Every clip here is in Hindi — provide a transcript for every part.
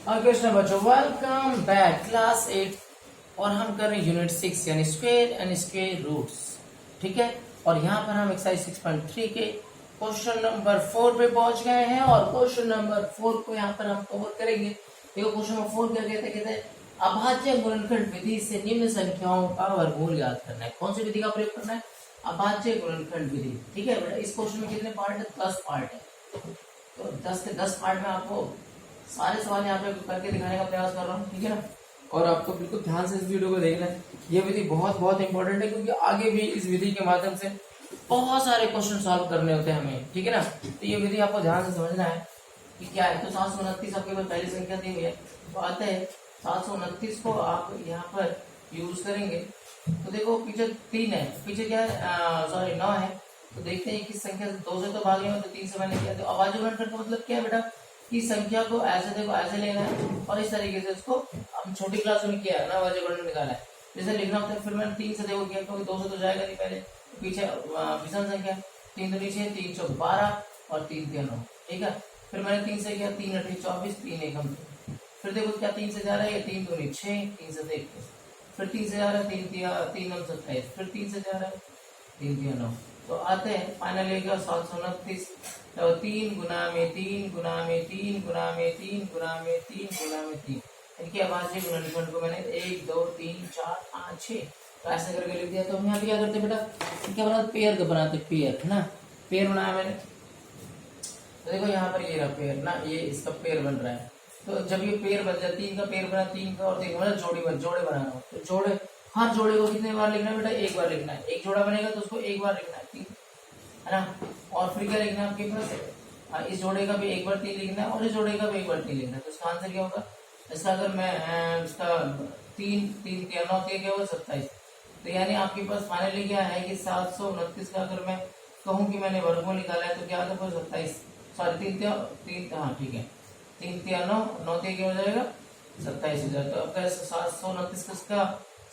कृष्ण बच्चों, वेलकम बैक क्लास 8 और हम कर रहे हैं यूनिट 6 यानी स्क्वायर एंड स्क्वायर रूट्स। ठीक है, और यहाँ पर हम एक्सरसाइज 6.3 के क्वेश्चन नंबर 4 पे पहुंच गए हैं और क्वेश्चन नंबर 4 को यहाँ पर हम कवर करेंगे। देखो क्वेश्चन नंबर 4 क्या कहते हैं, अभाज्य गुणनखंड विधि से निम्न संख्याओं का वर्गमूल याद करना है। कौन सी विधि का प्रयोग करना है? अभाज्य गुणनखंड विधि। ठीक है बेटा, इस क्वेश्चन में कितने पार्ट है? 10 पार्ट है। तो 10 के 10 पार्ट में आपको सारे सवाल यहाँ पे करके दिखाने का प्रयास कर रहा हूँ। ठीक है ना, और आपको बिल्कुल ध्यान से इस वीडियो को देखना है। ये विधि बहुत बहुत इंपॉर्टेंट है क्योंकि आगे भी इस विधि के माध्यम से बहुत सारे क्वेश्चन सॉल्व करने होते हैं हमें। ठीक है ना, तो ये विधि आपको ध्यान से समझना है कि क्या है। तो 729 आपके पास पहली संख्या दी हुई है, तो आता है 729 को आप यहाँ पर यूज करेंगे। तो देखो पीछे 3 है, पीछे क्या है, सॉरी 9 है। तो देखते हैं किस संख्या से 2 से तो भाग गए, तो 3 से मैंने किया। तो अभाज्य गुणनखंड का मतलब क्या है बेटा, कि संख्या को ऐसे देखो ऐसे लेना है और इस तरीके से उसको हम छोटी क्लास में किया है ना, अभाज्य गुणनखंड निकाला है। जैसे लिखना होता है, फिर मैंने 3 से देखो किया क्योंकि 2 से तो जाएगा नहीं पहले, तो पीछे विषम संख्या 3 तो नीचे 3 चौक 12 और 3 3 9। ठीक है, फिर मैंने 3 से किया 3 8 24 3 1 हम। फिर देखो क्या 3 से जा रहा है, 3 2 6 3 से 21, फिर 3 से जा रहा है 3 3 9 27, फिर 3 से जा रहा है 3 3 9। तो आते हैं फाइनली 729। तो 3 गुना में 3 गुना में 3 गुना में 3 गुना में 3 गुना में 3, इनके अभाज्य गुणनखंड को मैंने 1 2 3 4 5 6 तो ऐसे करके लिख दिया। तो हम यहाँ पे क्या करते बेटा, क्या बनाते, पेयर का बनाते, पेयर है ना, पेयर बनाया मैंने। तो देखो यहाँ पर ये रहा पेयर ना, ये इसका पेयर बन रहा है। तो जब ये पेयर बन जाए, 3 का पेयर बना, 3 का, और देखो मतलब जोड़े बनाना हो तो जोड़े, हर जोड़े को कितने बार लिखना है बेटा, एक बार लिखना है। एक जोड़ा बनेगा तो उसको एक बार लिखना है, 3 है ना। और फिर क्या लिखना है आपके पास, इस जोड़े का भी एक बार 3 लिखना है और इस जोड़े का भी एक बार 3 लिखना है। तो इसका आंसर क्या होगा, इसका अगर मैं इसका 3 3 क्या 9 3 क्या होगा 27। तो यानी आपके पास फाइनली क्या है कि 729 का अगर मैं कहूँ कि मैंने वर्गमूल निकाला है तो क्या आता है 27, सॉरी 3 हाँ ठीक है, 3 3 9 9 3 क्या हो जाएगा 27 हो जाएगा। तो आपका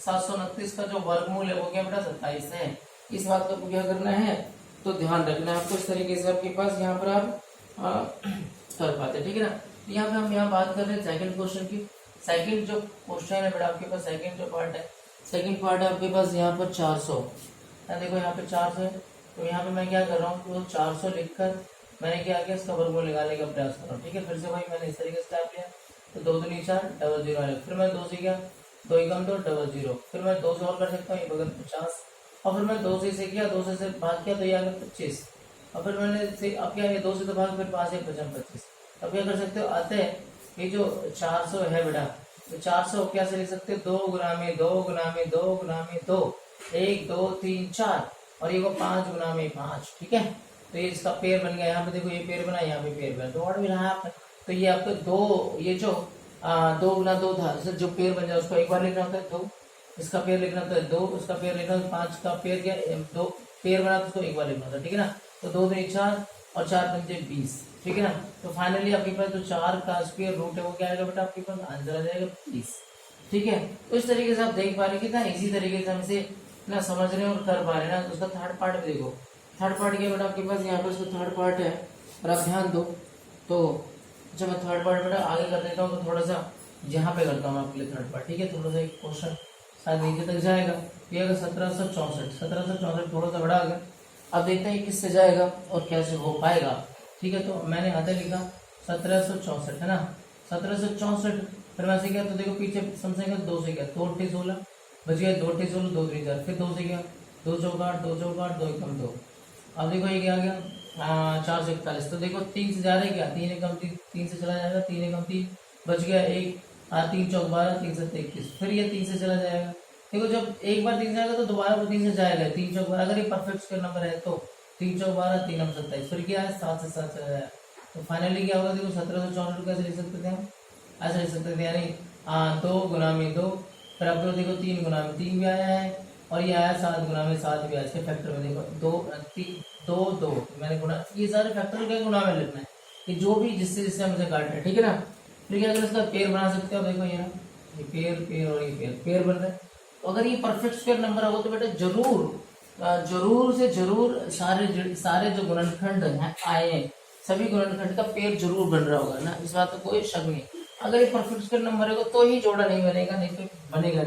729 का जो वर्गमूल है वो क्या बेटा 27 है। इस बात को क्या करना है, तो ध्यान रखना है आपको। इस तरीके से आपके पास यहाँ पर आप कर पाते, ठीक है ना। तो यहाँ पे हम यहाँ बात कर रहे हैं सेकंड क्वेश्चन की। सेकंड जो क्वेश्चन है बेटा आपके पास, सेकंड जो पार्ट है, सेकंड पार्ट है आपके पास यहाँ पर 400 है। देखो यहाँ पे 400 है, तो यहाँ पे मैं क्या कर रहा हूँ, तो 400 लिखकर मैंने क्या किया, इसका वर्गमूल निकालने का प्रयास कर रहा हूँ। ठीक है, फिर से भाई मैंने इस तरीके से टाइप लिया, तो 2 2 4 डबल 0 आएगा। फिर मैं 2 से किया, 2 1 2 डबल 0, फिर मैं 2 से और कर सकता हूँ, बगल 50, और फिर मैं 2 से किया, 2 से भाग किया तो ये आ गया 25, और फिर मैंने से अब क्या है 2 से तो भाग, फिर 5 1 5 25। अब क्या कर सकते हो, आते हैं ये जो 400 है बेटा, तो 400 कैसे लिख सकते हो, 2 गुना में 2 गुना में 2 गुना में 2, 1 2 3 4, और ये को 5 गुना में 5। ठीक है, तो ये इसका पेयर बन गया। यहाँ पे देखो ये पेयर बना, यहाँ पे पेयर बना, तो व्हाट विल हैपन, तो ये आपको 2, ये जो 2 गुना 2 था, जो पेयर बन जाए उसको एक बार लिखना होता है 2, इसका पेयर लिखना होता है 2, उसका पेयर लिखना होता है 5 का पेयर, क्या 2 पेयर बना तो उसको एक बार लिखना होता है। ठीक है ना, तो 2 2 4 और 4 5 20। ठीक है ना, तो फाइनली आपके पास जो 4 का स्क्वायर रूट है वो क्या आएगा बेटा, आपके पास आंसर आ जाएगा 20। ठीक है, तो इस तरीके से आप देख पा रहे हैं कितना इजी तरीके से हम इसे ना समझ रहे हैं और कर पा रहे हैं ना। तो उसका थर्ड पार्ट भी देखो, थर्ड पार्ट क्या बेटा आपके पास, यहाँ पर इसका थर्ड पार्ट है और आप ध्यान दो। तो जब मैं थर्ड पार्ट बेटा आगे कर देता हूँ, तो थोड़ा सा यहाँ पे करता हूँ आपके लिए थर्ड पार्ट। ठीक है, थोड़ा सा एक क्वेश्चन शायद नीचे तक जाएगा, ये अगर 1764 थोड़ा सा बड़ा आ गया। अब देखते हैं किससे जाएगा और कैसे हो पाएगा। ठीक है, तो मैंने हाथे लिखा 1764 है ना, 1764, फिर वैसे किया तो देखो पीछे सम संख्या 2 से किया, 2 8 16 बच गया, 2 8 16 2 3 4, फिर 2 से किया, 2 चौक 8 2 चौक 8 2 1 2। अब देखो ये क्या आ गया 4 से 41, तो देखो 3 से जा रहा है क्या, 3 1 3 से चला जाएगा, 3 1 3 बच गया 1, 3 चौक 12 3 7 21, फिर ये 3 से चला जाएगा। देखो जब एक बार 3 से जाएगा तो दोबारा वो 3 से जाएगा, 3 चौक 12, अगर ये परफेक्ट स्क्वायर नंबर है तो 3 चौक 12 3 9 27, फिर क्या है 7 से 7 चला जाएगा। तो फाइनली क्या होगा, देखो 1764 कैसे लिख सकते थे हम, ऐसे लिख सकते थे, यानी 2 गुना में 2, फिर अब तो देखो 3 गुना में 3 भी आया है, और ये आया 7 गुना में 7 भी आया। इसके फैक्टर में देखो 2 2 2 मैंने गुना, ये सारे फैक्टर के गुना में लिखना है, कि जो भी जिससे जिससे मुझे काटना है। ठीक है ना, फिर क्या अगर इसका पेयर बना सकते हो, देखो ये पेयर पेयर और ये पेयर बन रहा है। तो अगर ये परफेक्ट स्क्वायर नंबर होगा तो बेटा जरूर से जरूर सारे जो गुणनखंड हैं आए हैं, सभी गुणनखंड का पेयर जरूर बन रहा होगा ना, इस बात का कोई शक नहीं। अगर ये परफेक्ट स्क्वायर नंबर है तो ही जोड़ा नहीं बनेगा, नहीं तो बनेगा।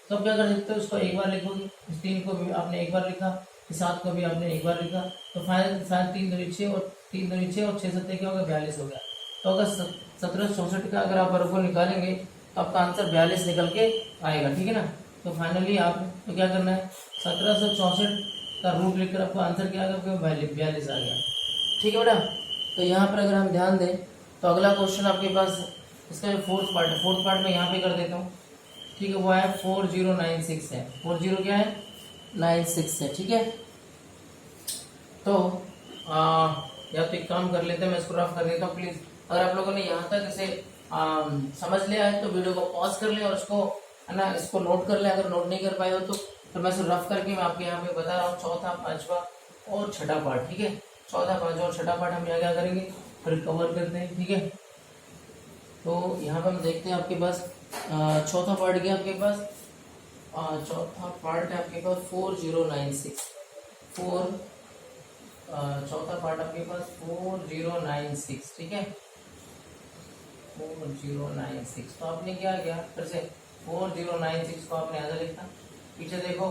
तो अब क्या कर सकते हो, उसको एक बार लिखोगे, इस 3 को भी आपने एक बार लिखा, इस 7 को भी आपने एक बार लिखा, तो फाइनल 3 दूनी 6 और 3 दूनी 6 और 6 7 क्या होगा 42 हो गया। तो अगर 1764 का अगर आप वर्गमूल निकालेंगे तो आपका आंसर 42 निकल के आएगा, ठीक है ना। तो फाइनली आप तो क्या करना है, 1764 का रूट लिखकर आपको आंसर क्या आएगा, 42 आ गया, ठीक है बेटा। तो यहाँ पर अगर हम ध्यान दें तो अगला क्वेश्चन आपके पास इसका जो फोर्थ पार्ट है, फोर्थ पार्ट में यहाँ पे कर देता हूँ, ठीक है। वो है 4096 है, 40 क्या है 96 है, ठीक है। तो या तो एक काम कर लेते हैं, मैं इसको रफ कर देता हूँ प्लीज। अगर आप लोगों ने यहाँ तक इसे समझ लिया है तो वीडियो को पॉज कर ले और इसको है ना, इसको नोट कर ले। अगर नोट नहीं कर पाए हो तो मैं इसे रफ करके मैं आपके यहाँ पे बता रहा हूँ, चौथा पांचवा और छठा पार्ट, ठीक है। चौथा पांचवा और छठा पार्ट हम यहाँ क्या करेंगे, फिर कवर करते हैं, ठीक है। तो यहाँ पर हम देखते हैं आपके पास चौथा पार्ट क्या आपके पास, चौथा पार्ट है आपके पास 4096 चौथा पार्ट आपके पास 4096, ठीक है 4096। तो आपने क्या किया, फिर से 4096 को आपने ऐसा लिखा, पीछे देखो,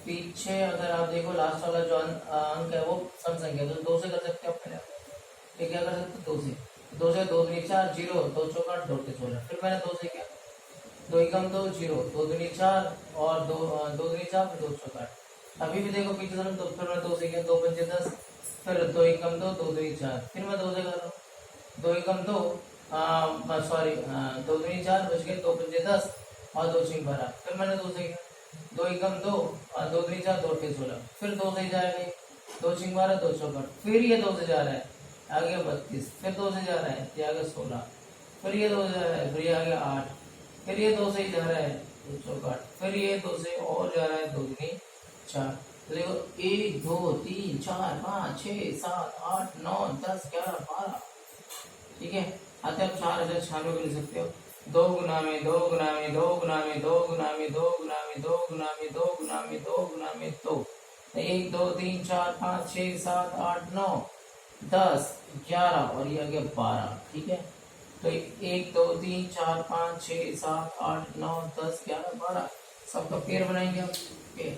पीछे अगर आप देखो लास्ट वाला जो अंक है वो सम संख्या, तो 2 से कर सकते हो पहले, ये क्या कर सकते हो 2 से, 2 से 2 दूनी 4 0 2 चौका 2 के 16, फिर मैंने 2 से किया, 2 एकम 2 0 2 दूनी 4 और 2 दूनी 4 फिर 2 चौका। अभी भी देखो पीछे तरफ, तो फिर मैं 2 से किया, 2 पंचे 10, फिर 2 एकम 2 2 दूनी 4, फिर मैं 2 से कर रहा हूँ, 2 एकम 2 सॉरी 2 दूनी 4 बच गए, 2 पंचे 10 और 2 छीक 12, फिर मैंने 2 से किया, 2 एकम 2 2 दूनी 4 2 अट्ठे 16, फिर 2 से जाएगा, 2 छीक 12 2 चौका, फिर ये 2 से जा रहा है आगे 32, फिर 2 से जा रहा है ये आगे 16, फिर ये 2 से जा रहा है, फिर ये आगे 8, फिर ये 2 से ही जा रहा है 2 चौका 8, फिर ये 2 से और जा रहा है 2 दूनी 4। तो देखो 1 2 3 4 5 6 7 8 9 10 11 12, ठीक है। आते आप 4096 को लिख सकते हो, 2 गुना में 2 गुना में 2 गुना में 2 गुना में 2 गुना में 2 गुना में 2 गुना में 2 गुना में 2, 1 2 3 4 5 6 7 8 9 10 11 और ये आ गया 12, ठीक है। तो 1 2 3 4 5 6 7 8 9 10 11 12 सबका पेयर बनाएंगे हम, पेयर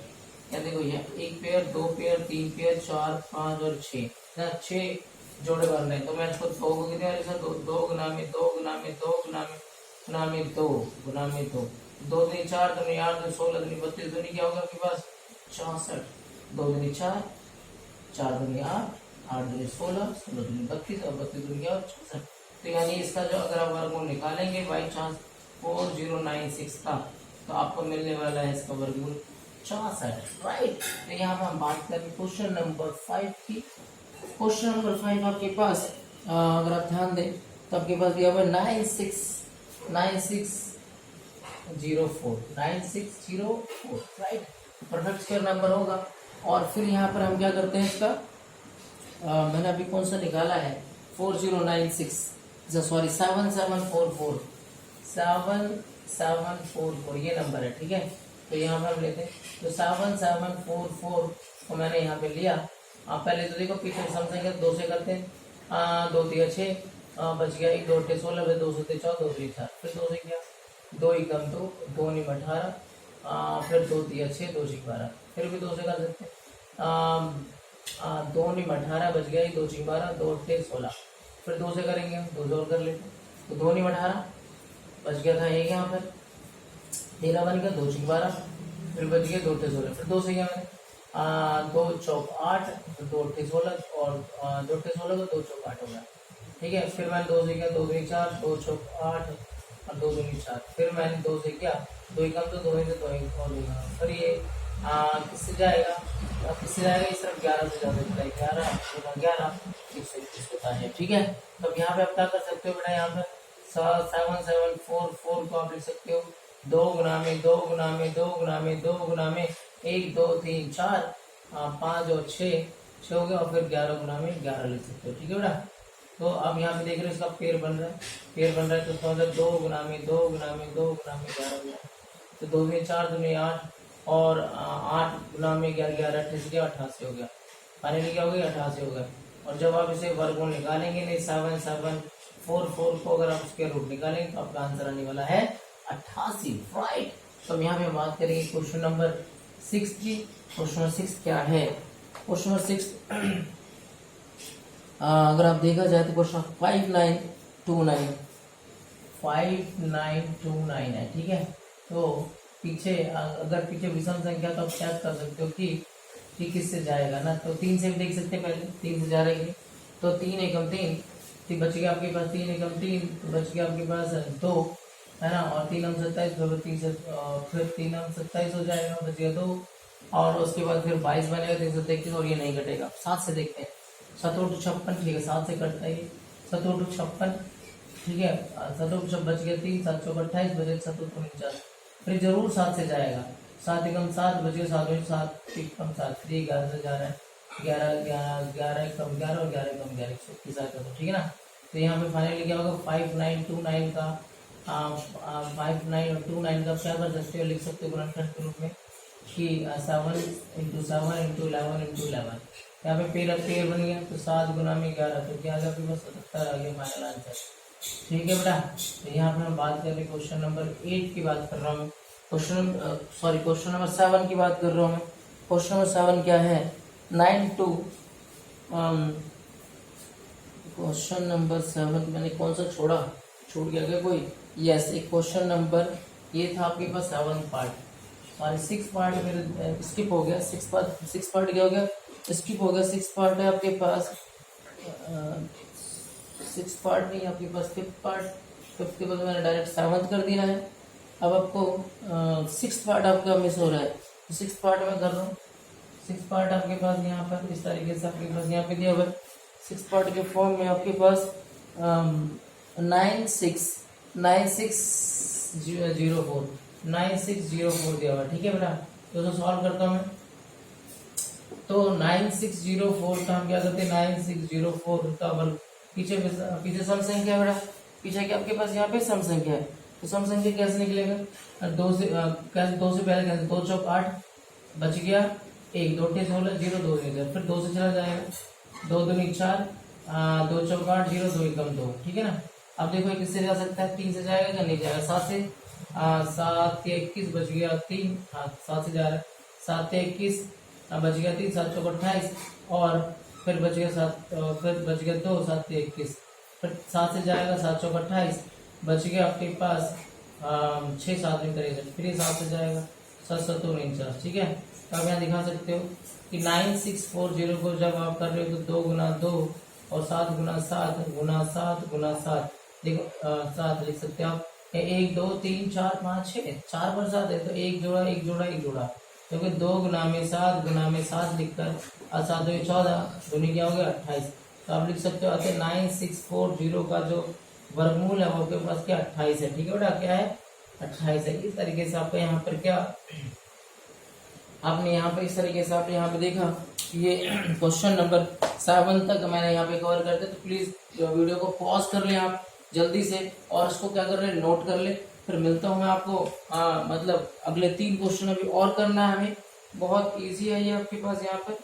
या देखो ये एक पेयर 2 पेयर 3 पेयर 4 5 और 6 ना, 6 जोड़े बन रहे हैं। तो मैं इसको 2 को कितने बार 2 गुना में 2 गुना में 2 गुना में गुना में 2 गुना में 2 2 दूनी 4 दूनी 8 दूनी 16 दूनी 32 दूनी क्या होगा आपके पास 64, 2 दूनी 4 4 दूनी 8 8 दूनी 16 16 दूनी 32 और 32 दूनी क्या 66। तो यानी इसका जो अगर आप वर्गमूल निकालेंगे बाई चांस 4096 का, तो आपको मिलने वाला है इसका वर्गमूल 64, राइट। तो यहाँ पर हम बात करें क्वेश्चन नंबर 5 की। क्वेश्चन नंबर 5 आपके पास अगर आप ध्यान दें तो आपके पास दिया हुआ 9604, राइट। परफेक्ट स्क्वायर नंबर होगा। और फिर यहाँ पर हम क्या करते हैं इसका, मैंने अभी कौन सा निकाला है 4096 सॉरी 7744 ये नंबर है, ठीक है। तो यहाँ पर हम लेते हैं, तो 7744 को मैंने यहाँ पे लिया। आप पहले तो देखो पीछे समझेंगे 2 से करते हैं, 2 3 6 बच गया, 1 2 8 16 फिर 2 7 4 2 3 4 फिर 2 से किया, 2 एकम 2 2 9 18 फिर 2 3 6 2 6 12 फिर भी 2 से कर सकते हैं, 2 9 18 बच गया, 2 6 12 2 8 16 फिर 2 से करेंगे हम, 2 से और कर लेते हैं। तो 2 9 18 बच गया था एक यहाँ पर 13 बन गया, 2 6 12 फिर बच गया 2 8 16 फिर 2 से क्या मैंने 2 चौक 8 2 8 16 और 2 8 16 को 2 चौक 8 हो गया, ठीक है। फिर मैंने 2 से किया 2 दूनी 4 2 चौक 8 और 2 दूनी 4 फिर मैंने 2 से किया 2 एकम तो 2 से 2 और फिर ये किससे जाएगा, किससे जाएगा इस तरफ 11 से जाता है, 11 11 121 होता है, ठीक है। तो अब यहाँ पे आप क्या कर सकते हो बेटा, यहाँ पे 7744 को आप लिख सकते हो 2 गुना में 2 गुना में 2 गुना में 2 गुना में 1 2 3 4 5 और 6 हो गया और फिर 11 गुना में 11 लिख सकते हो, ठीक है बेटा। तो अब यहाँ पे देख रहे हो इसका पेड़ बन रहा है, तो इसका मतलब 2 गुना में 2 गुना में 2 गुना में 11 गुना, तो 2 में 4 2 में 8 और 8 गुना में 11 88 हो गया, फाइनली क्या हो गया 88 हो गया। और जब आप इसे वर्गमूल निकालेंगे नहीं 4 को अगर आप स्क्वायर रूट निकालेंगे तो आपका आंसर आने वाला है 88, राइट। तो हम यहाँ पे बात करेंगे क्वेश्चन नंबर 6 की। क्वेश्चन नंबर 6 क्या है? क्वेश्चन नंबर 6 अगर आप देखा जाए तो क्वेश्चन 5929 है, ठीक है। तो पीछे अगर पीछे विषम संख्या तो आप क्या कर सकते हो कि किससे जाएगा ना, तो 3 से भी देख सकते हैं। पहले 3 से जा रही है तो 3 एकम 3 बच गया आपके पास, 3 एकम 3 तो बच गया आपके पास 2, है ना। और 3 हम 27 फिर 3 हम 27 हो जाएगा, बच गया 2। और उसके बाद फिर 22 बनेगा 333 और ये नहीं कटेगा। 7 से देखते हैं। 7 × 56, ठीक है, 7 से कटता है। 7 × 56, ठीक है, 7 × 56 बच गया 3, 7 × 28 बचे 7 × 49, फिर जरूर 7 से जाएगा। 7 एकम 7 बच गया, 7 एकम 7, फिर 11 से जा रहा है, 11 एकम 11 और 11 एकम 11, 121 का, ठीक है ना। तो यहाँ पे फाइनली क्या होगा? 5929 का 5929 का क्या कर सकते हो, लिख सकते हो गुणनखंड के रूप में कि 7 × 7 × 11 × 11। यहाँ पे पेयर बन गया तो 7 × 11 तो क्या आ गया? 77 आ गया फाइनल आंसर, ठीक है बेटा। तो यहाँ पे हम बात कर रहे हैं क्वेश्चन नंबर 8 की बात कर रहा हूँ। क्वेश्चन नंबर 7 की बात कर रहा हूँ मैं। क्वेश्चन नंबर 7 क्या है? क्वेश्चन नंबर 7 मैंने कौन सा छूट गया क्या कोई? यस, एक क्वेश्चन नंबर ये था आपके पास 7 पार्ट और 6 पार्ट मेरे स्किप हो गया। 6 पार्ट क्या हो गया? स्किप हो गया। 6 पार्ट है आपके पास, 6 पार्ट नहीं आपके पास, 5th पार्ट। 5th के बाद मैंने डायरेक्ट 7th कर दिया है। अब आपको 6 पार्ट आपका मिस हो रहा है, तो 6 पार्ट में कर रहा हूँ। 6 पार्ट आपके पास यहाँ पर इस तरीके से आपके पास यहाँ पे दिया हुआ है। 6 पार्ट के फॉर्म में आपके पास 9604 दिया हुआ है, ठीक है बेटा। तो सॉल्व करता हूँ मैं। तो 9604 का हम क्या करते हैं? 9604 का वर्ग पीछे सम संख्या है बेटा, पीछे क्या आपके पास यहाँ पे सम संख्या है। तो सम संख्या कैसे निकलेगा? 2 से पहले कैसे? 2 चौक 8 बच गया 1, 2 × 16 0 2 फिर 2 से चला जाएगा, 2 दूनी 4, 2 चौक 8 0 2 एकम 2, ठीक है ना। अब देखो किससे जा सकता है? 3 से जाएगा क्या? नहीं जाएगा। 7 से 7 के 21 बच गया 3, 7 से जा रहा है, 7 के 21 बच गया 3, 7 चौक 28 और फिर बच गया 7, फिर बच गया 2, 7 के 21, फिर 7 से जाएगा, 7 चौक 28 बच गया आपके पास 6, 7 में करेगा, फिर 7 से जाएगा 7 7 49, ठीक है। तो आप यहाँ दिखा सकते हो कि 9640 को जब आप कर रहे हो तो 2 × 2 और 7 × 7 × 7 देखो 7 लिख सकते हो आप। 1 2 3 4 5 6 4 पर 7 है तो एक जोड़ा क्योंकि 2 × 7 × 7 लिखकर 7 2 14 दूनी क्या हो गया 28। तो आप लिख सकते हो 9640 का जो वर्गमूल है वो आपके पास क्या 28 है, ठीक है बेटा। क्या है? 28 है। इस तरीके से आपको यहाँ पर क्या आपने यहाँ पे इस तरीके से आपने यहाँ पे देखा ये क्वेश्चन नंबर 7 तक मैंने यहाँ पे कवर कर दिया। तो प्लीज वीडियो को पॉज कर ले आप जल्दी से और इसको क्या कर ले नोट कर ले। फिर मिलता हूँ मैं आपको मतलब अगले 3 क्वेश्चन अभी और करना है हमें। बहुत इजी है ये आपके पास यहाँ पर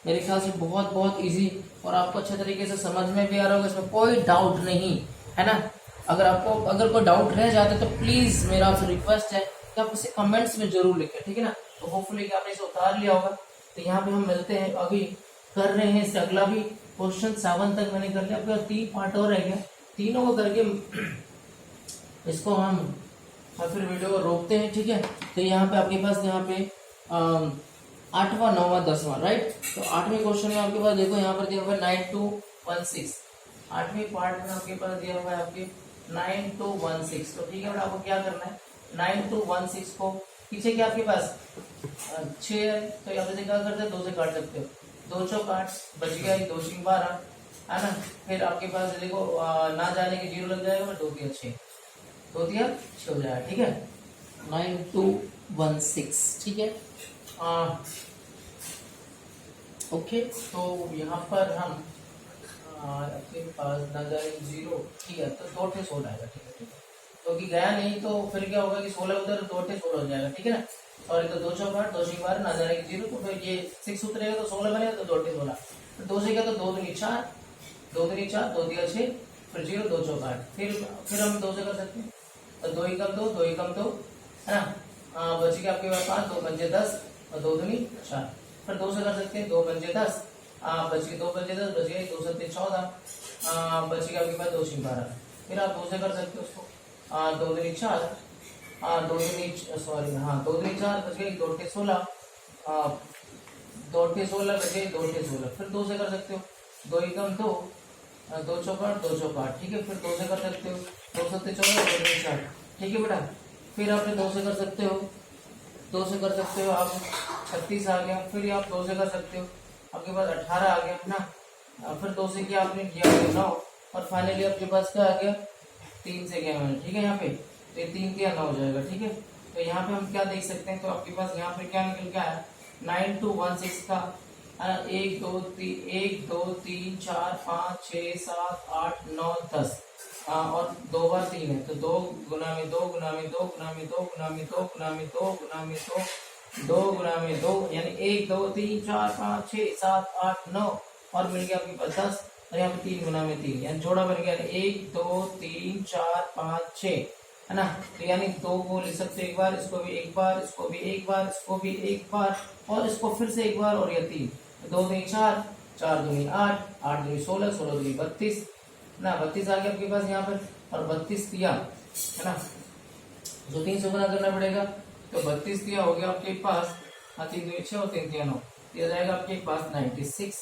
मेरे ख्याल से बहुत इजी और आपको अच्छे तरीके से समझ में भी आ रहा होगा, इसमें कोई डाउट नहीं है ना। अगर कोई डाउट रह जाता है तो प्लीज मेरा आपसे रिक्वेस्ट है कि आप उसे कमेंट्स में जरूर लिखें, ठीक है ना। तो होपफुली कि आपने इसे उतार लिया होगा। तो यहाँ पे हम मिलते हैं, अभी कर रहे हैं इससे अगला भी क्वेश्चन 7 तक मैंने कर लिया। आपके 3 पार्ट और रह गए, तीनों को करके इसको हम और फिर वीडियो को रोकते हैं, ठीक है। तो यहाँ पे आपके पास यहाँ पे 8वां 9वां 10वां राइट। तो 8वें क्वेश्चन में आपके पास देखो यहाँ पर दिया हुआ है 9216। 8वें पार्ट में आपके पास दिया हुआ है आपके 9216। तो ठीक है बेटा, आपको क्या करना है 9216 को पीछे क्या आपके पास 6 है तो यहाँ पे क्या करते हैं 2 से काट सकते हो। 2 चौक 8 बच गया 2 6 12 है ना। फिर आपके पास देखो ना जाने के 0 लग जाएगा 2 3 6 2 3 6 हो जाएगा, ठीक है 9216, ठीक है। ओके तो यहाँ पर हम आपके पास ना जाएगा 0, ठीक है तो 2 थे 16 आएगा, ठीक है क्योंकि गया नहीं तो फिर क्या होगा कि 16 उधर 2 थे 16 हो जाएगा, ठीक है ना। सॉरी तो 2 चौक 8 2 6 12 ना जाने के 0 तो फिर ये 6 उतरेगा तो 16 बनेगा तो 2 थे 16 तो 2 से क्या तो 2 दूनी 4 2 दूनी 4 2 दिया 6 फिर 0 2 चौक 8, फिर हम 2 से कर सकते हैं, तो 2 एकम 2 2 एकम 2 है ना, बच गया आपके पास 5, 2 पंजे 10 और 2 दूनी 4, फिर 2 से कर सकते हैं, 2 पंजे 10, बच गए 2 पंजे 10, बच गए 2 सत्ते 14, बच गया आपके पास 2 छीं 12, फिर आप 2 से कर सकते हो उसको, 2 दूनी 4, 2 दूनी सॉरी हाँ 2 दूनी 4, बच गए 2 अट्ठे 16, 2 अट्ठे 16 बच गए 2 अट्ठे 16, फिर 2 से कर सकते हो, 2 एकम 2 2 चौक 8 2 चौक 8, ठीक है, फिर 2 से कर सकते हो, 2 सत्ते 14 2 दूनी 4, ठीक है बेटा, फिर आपने 2 से कर सकते हो, 2 से कर सकते हो आप 36 आ गया, फिर आप 2 से कर सकते हो, आपके पास 18 आ गया है ना, फिर 2 से किया आपने किया 9, और फाइनली आपके पास क्या आ गया 3 से किया मैंने, ठीक है, यहाँ पे तो ये 3 किया 9 हो जाएगा, ठीक है, तो यहाँ पे हम क्या देख सकते हैं, तो आपके पास यहाँ पे क्या निकल गया है 9216 का 1 2 3 4 5 6 7 8 9 10, और 2 बार 3 है, तो 2 गुना में 2 गुना में 2 गुना में 2 गुना में 2 गुना में 2 गुना में 2 2 गुना में 2, यानी 1 2 3 4 5 6 7 8 9, और मिल गया आपके पास 10, और यहाँ पे 3 गुना में 3, यानी जोड़ा बन गया 1 2 3 4 5 6, है ना, तो यानी 2 को लिख सकते एक बार, इसको भी एक बार, इसको भी एक बार, इसको भी एक बार, और इसको फिर से एक बार, और यह 3, 2 दूनी 4 4 दूनी 8 8 दूनी 16 16 दूनी 32 ना, 32 आ गया आपके पास यहाँ पर, और 32 दिया है ना, जो 3 से गुना करना पड़ेगा, तो 32 दिया हो गया आपके पास, 3 दूनी 6 और 3 दिया 9, दिया जाएगा आपके पास 96,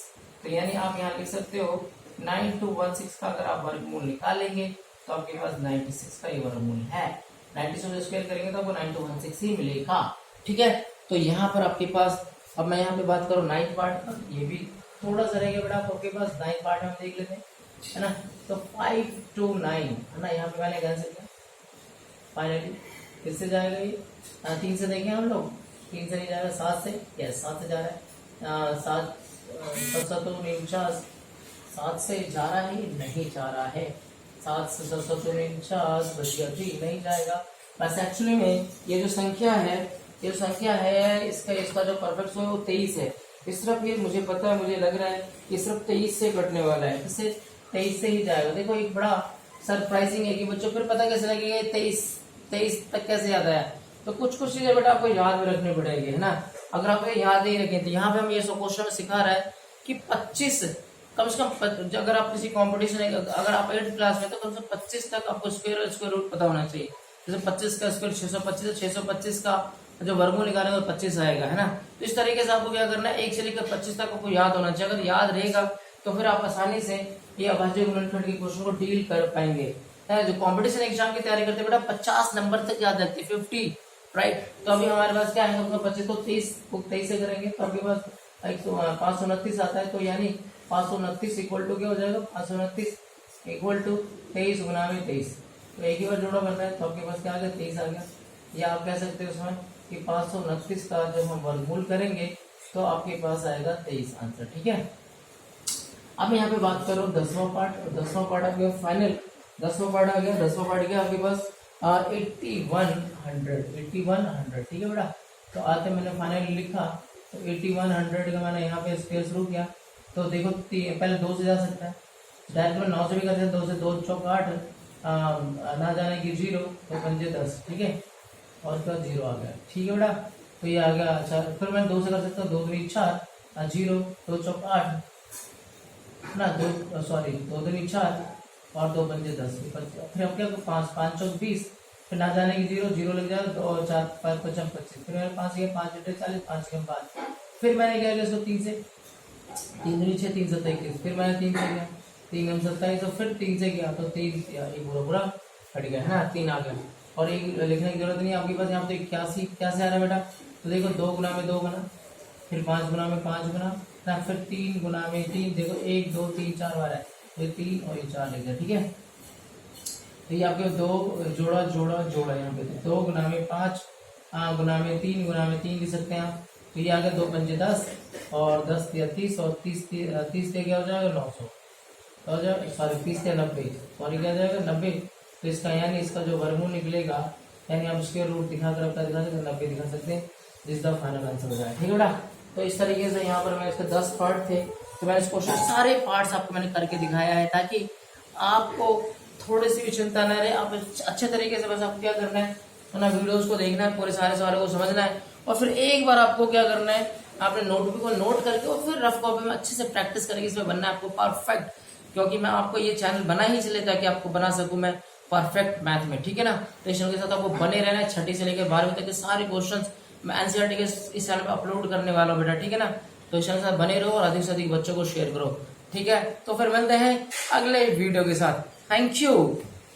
तो यानी आप यहाँ लिख सकते हो 9216 का अगर आप वर्गमूल निकालेंगे तो आपके पास 96 का ये वर्गमूल है, 96 स्क्वायर करेंगे तो आपको 9216 ही मिलेगा, ठीक है, तो यहाँ पर आपके पास, अब मैं यहाँ पे बात करूँ 9th पार्ट का, ये भी थोड़ा सा रहेगा बेटा आपके पास, 9th पार्ट में हम देख लेते हैं, है ना, तो 5 to 9 है ना, यहाँ पे मैंने कैंसिल किया, फाइनली फिर से जाएगा ये 3 से देखें हम लोग, 3 से नहीं जाएगा 7 से, यस 7 से जा रहा है, 7 7 तो 49, 7 से जा रहा है नहीं जा रहा है, 7 से 7 तो 49 बच गया जी, नहीं जाएगा, बस एक्चुअली में ये जो संख्या है, ये संख्या है इसका जो परफेक्ट है वो 23 है, इस तरफ ये मुझे पता है, मुझे लग रहा है कि सिर्फ 23 से कटने वाला है, इससे 23 से ही जाएगा, देखो एक बड़ा सरप्राइजिंग है कि बच्चों फिर पता कैसे लगेगा 23 तक कैसे याद आया, तो कुछ चीजें बेटा आपको याद में रखनी पड़ेगी, है ना, अगर आप ये याद नहीं रखें, तो यहाँ पे हम ये क्वेश्चन में सिखा रहा है कि 25 कम से कम, अगर आप किसी कॉम्पिटिशन, अगर आप 8th क्लास में, तो कम से कम 25 तक आपको स्क्वायर रूट पता होना चाहिए, जैसे 25 का स्क्वायर 625 625 का जो वर्गमूल निकालेंगे वो 25 आएगा, है ना, तो इस तरीके से आपको क्या करना है, 1 से लेकर 25 तक आपको याद होना चाहिए, अगर याद रहेगा तो फिर आप आसानी से ये अभाज्य गुणनखंड के क्वेश्चन को डील कर पाएंगे, है, जो कंपटीशन एग्जाम की तैयारी करते हैं बेटा 50 नंबर तक याद रखते 50, राइट, तो अभी हमारे पास क्या है, 25 तो 23 से करेंगे, तो आपके पास 529 आता है, तो यानी 529 इक्वल टू क्या हो जाएगा, 529 इक्वल टू 23 गुना में 23, तो एक ही बार जोड़ा बन रहा है, तो आपके पास क्या आ गया 23 आ गया, या आप कह सकते हो उसमें कि 529 का जब हम वर्गमूल करेंगे तो आपके पास आएगा 23 आंसर, ठीक है। अब यहाँ पे बात करो 10वां पार्ट, 10वां पार्ट आ गया फाइनल, 10वां पार्ट आ गया, 10वां पार्ट क्या आपके पास 8100, ठीक है बेटा, तो आते मैंने फाइनल लिखा, तो 8100 का मैंने यहाँ पे स्पेस शुरू किया, तो देखो पहले 2 से जा सकता है, डायरेक्ट में 9 से भी कर सकते हैं, 2 से 2 चौक 8, ना जाने की 0 तो 5 10, ठीक है, और इसका 0 आ गया, ठीक है बेटा, तो ये आ गया, अच्छा फिर मैं 2 से कर सकता हूँ, 2 दूनी 4 0 2 चौक 8 ना, 2 सॉरी 2 दूनी 4 और 2 पंजे 10, फिर अब क्या 5 5 चौक 20, फिर ना जाने की 0 0 लग जाएगा, 2 और 4 5 5 25, फिर मैंने 5 किया 5 8 40 5 कम 5, फिर मैंने क्या किया इसको 3 से, 3 दूनी 6 3 7 21, फिर मैंने 3 से किया 3 कम 27, तो फिर 3 से किया तो 3 ये पूरा हट गया, है ना, 3 आ गया, और एक लिखने की जरूरत नहीं आपके पास, यहाँ पे 81 क्या से आ रहा है बेटा, तो देखो 2 गुना में 2 गुना, फिर 5 गुना में 5 गुना ना, फिर 3 गुना में 3, देखो 1 2 3 4 बार है, तो 3 और ये 4 लिख दिया, ठीक है, तो ये आपके 2 जोड़ा यहाँ पे 2 गुना में 5 गुना में 3 गुना में 3 लिख सकते हैं आप, तो ये आ गया 2 पंजे 10 और 10 दिया 30 और 30 से क्या हो जाएगा 900, तो हो जाएगा सॉरी 30 से 90, सॉरी क्या जाएगा 90, तो इसका यानी इसका जो वर्गमूल निकलेगा, यानी आप उसके रूट दिखाकर आपका दिखा सकते हैं 90 दिखा सकते हैं, जिस द फाइनल आंसर हो जाए, ठीक है बेटा। तो इस तरीके से यहाँ पर मैं इसके 10 पार्ट थे, तो मैंने इस क्वेश्चन सारे पार्ट्स आपको मैंने करके दिखाया है, ताकि आपको थोड़ी सी भी चिंता न रहे, आप अच्छे तरीके से बस आपको क्या करना है ना, वीडियोस को देखना है, पूरे सारे सवालों को समझना है, और फिर एक बार आपको क्या करना है, आपने नोटबुक को नोट करके और फिर रफ कॉपी में अच्छे से प्रैक्टिस करके इसमें बनना है आपको परफेक्ट। क्योंकि मैं आपको ये चैनल बना ही इसलिए ताकि आपको बना सकूं मैं परफेक्ट मैथ में, ठीक है ना। तो इस चैनल के साथ आपको बने रहना है, 6ठी से लेकर 12वीं तक के सारे क्वेश्चन मैं एनसीईआरटी के इस चैनल पे अपलोड करने वाला हूँ बेटा, ठीक है ना। तो इस चैनल के साथ बने रहो और अधिक से अधिक बच्चों को शेयर करो, ठीक है। तो फिर मिलते हैं अगले वीडियो के साथ। Thank you.